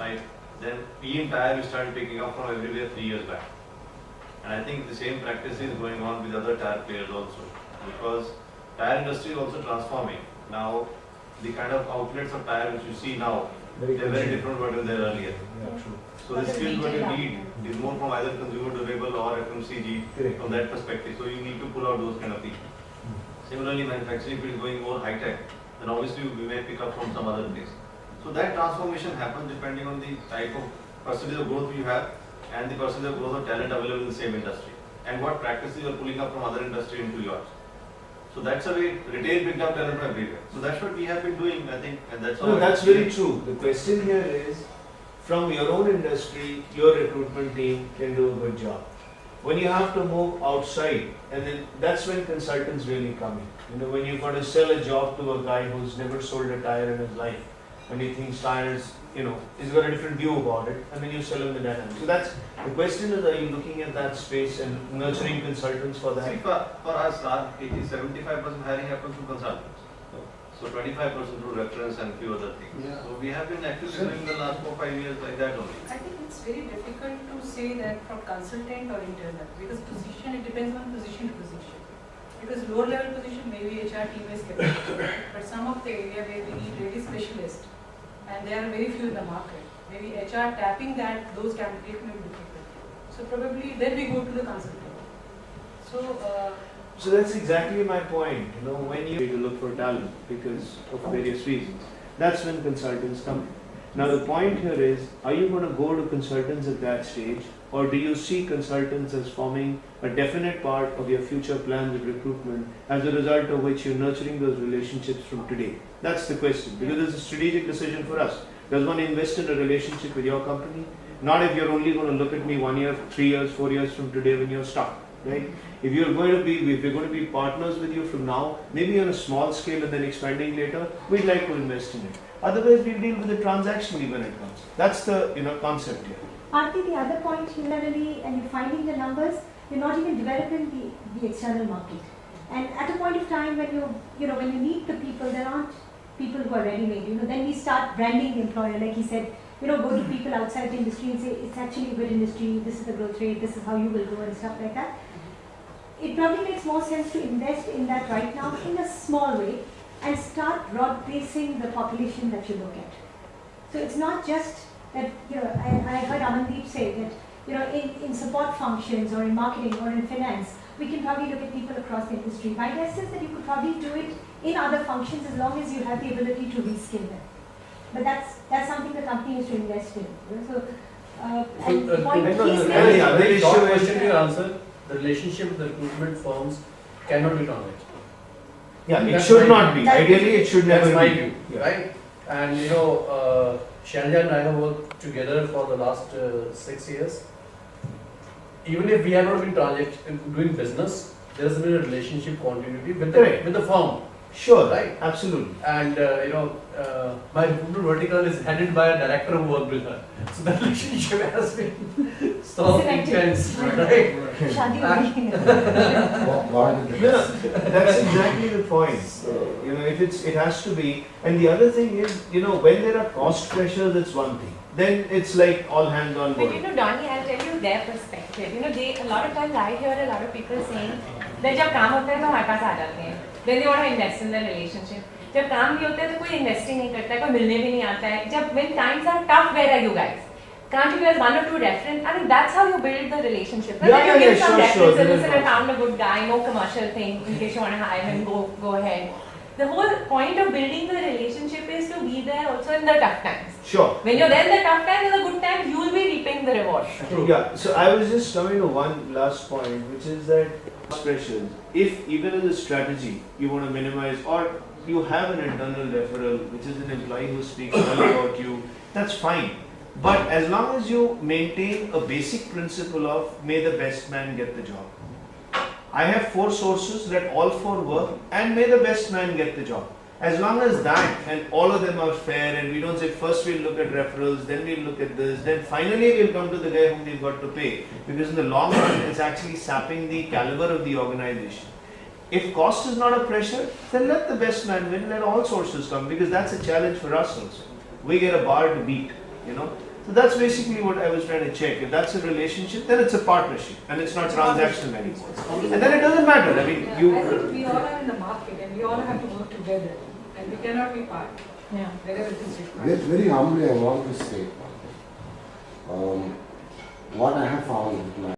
right? Then PE in tire we started picking up from everywhere 3 years back. And I think the same practice is going on with other tire players also, because tire industry is also transforming. Now, the kind of outlets of tire which you see now, they're very different from what were there earlier. Yeah, true. So the skill what you need is more from either consumer durable or FMCG. Correct. From that perspective. So you need to pull out those kind of things. Similarly, manufacturing if it is going more high tech, then obviously we may pick up from some other place. So that transformation happens depending on the type of percentage of growth you have and the percentage of growth of talent available in the same industry, and what practices you are pulling up from other industry into yours. So that's a way retail picked up talent from everywhere. So that's what we have been doing, I think, and that's all. No, that's very true. The question here is, from your own industry, your recruitment team can do a good job. When you have to move outside, and then that's when consultants really come in. You know, when you've got to sell a job to a guy who's never sold a tire in his life, when he thinks tires, you know, he's got a different view about it, and then you sell him the dynamics. So that's the question is, are you looking at that space and nurturing consultants for that? See, for us, our 75% hiring happens through consultants. So 25% through reference and few other things. Yeah. So we have been actually doing the last 4-5 years like that only. I think it's very difficult to say that from consultant or internal, because position, it depends on position to position. Because lower level position, maybe HR team is capable, but some of the area where we need really specialists, and there are very few in the market, maybe HR tapping that, those candidates may be difficult. So probably then we go to the consultant. So that's exactly my point. You know, when you need to look for talent because of various reasons, that's when consultants come in. Now the point here is, are you going to go to consultants at that stage, or do you see consultants as forming a definite part of your future plans of recruitment, as a result of which you're nurturing those relationships from today? That's the question, because it's a strategic decision for us. Does one invest in a relationship with your company? Not if you're only going to look at me 1 year, 3 years, 4 years from today when you're stuck, right? If we're going to be partners with you from now, maybe on a small scale and then expanding later, we'd like to invest in it. Otherwise, we'll deal with it transactionally when it comes. That's the concept here. Aarti, the other point similarly, and you're finding the numbers, you're not even developing the external market. And at a point of time when when you need the people, there aren't people who are ready-made. Then we start branding the employer, like he said. Go to people outside the industry and say it's actually a good industry. This is the growth rate. This is how you will go and stuff like that. It probably makes more sense to invest in that right now in a small way and start broad-basing the population that you look at. So it's not just that, I heard Amandeep say that, in support functions or in marketing or in finance, we can probably look at people across the industry. My guess is that you could probably do it in other functions as long as you have the ability to reskill them. But that's something the company has to invest in. And the point he's making, A very short question to your answer. The relationship with the recruitment firms cannot be transactional. Yeah, it That's should my not view. be. Ideally, it should never That's my be. view, Yeah. right? And Shailja and I have worked together for the last 6 years. Even if we have not been doing business, there has been a relationship continuity with the firm. Sure, Right. absolutely. And my recruitment vertical is headed by a director who worked with her. So the relationship has been so Cemented. intense, right? Shadi No, that's exactly the point. If it has to be. And the other thing is, when there are cost pressures, it's one thing. Then it's like all hands on board. But Donnie, I'll tell you their perspective. A lot of times I hear a lot of people saying that जब काम होता है तो हमारे पास आ जाते हैं. Then they want to invest in the relationship. जब काम नहीं होता है तो कोई इन्वेस्टिंग नहीं करता है, कोई मिलने भी नहीं आता है. जब when times are tough, where are you guys? Can't you guys 1 or 2 reference? I mean, that's how you build the relationship. Yeah, You give some sure. references, listen, I found a good guy, no commercial thing, in case you want to hire him, go ahead. The whole point of building the relationship is to be there also in the tough times. Sure. When you're there in the tough times, in the good times, you will be reaping the reward. Yeah, so I was just coming to one last point, which is that pressures, if even as a strategy you want to minimize, or you have an internal referral, which is an employee who speaks well about you, that's fine. But as long as you maintain a basic principle of may the best man get the job. I have 4 sources that all 4 work, and may the best man get the job. As long as that and all of them are fair, and we don't say first we'll look at referrals, then we'll look at this, then finally we'll come to the guy whom we've got to pay, because in the long run it's actually sapping the caliber of the organization. If cost is not a pressure, then let the best man win, let all sources come, because that's a challenge for us also. We get a bar to beat, So that's basically what I was trying to check. If that's a relationship, then it's a partnership and it's not transactional anymore. And then it doesn't matter. I mean, I you. think we all are in the market and we all have to work together and we cannot be part Yeah. wherever it is Very, required. very humbly, I want to say, what I have found with my